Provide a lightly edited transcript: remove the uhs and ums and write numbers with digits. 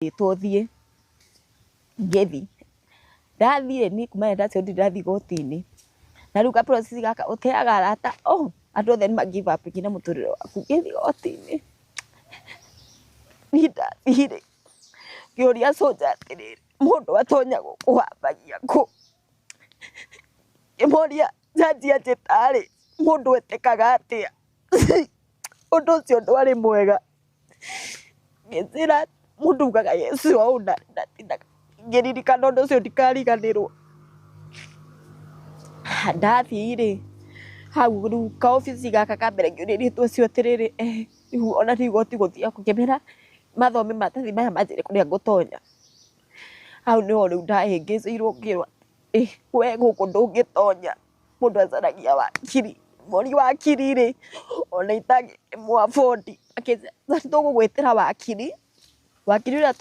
Tũthiĩ ngĩthi ndathire ni kuma ndacio ndathi goti-inĩ na rĩu ka process gaka ũteaga arata andũ othe nĩ give up na mũtũrĩre waku ngĩthi goti-inĩ ni ndathire ngĩũria soldier atĩrĩrĩ mũndũ atonya gũkũhambagia kũ ngĩmũria jaji anjĩta rĩ mũndũ etĩkaga atĩa ũndũ ũcio ndwarĩ mwega ngĩnjĩra mũndũ ugaga Yesu o ndatindaga ngĩririkana ũndũ ũcio ndikariganĩrwo ndathire hau rĩu ka obici gaka ka mbere ngĩũria rĩtwa ũcio atĩrĩrĩ rĩu ona rĩu igoti gũthiĩ ngĩmera mathome maratathi maya manjĩre kũrĩa ngũtonya hau nĩho rĩu ndahĩngĩcĩirwo ngĩrwo we gũkũ ndũngĩtonya mũndũ acaragia wakiri mũri wakiri rĩ ona itangĩmũ afford akĩnjĩra tũgũgwĩtĩra wakiri ũrĩa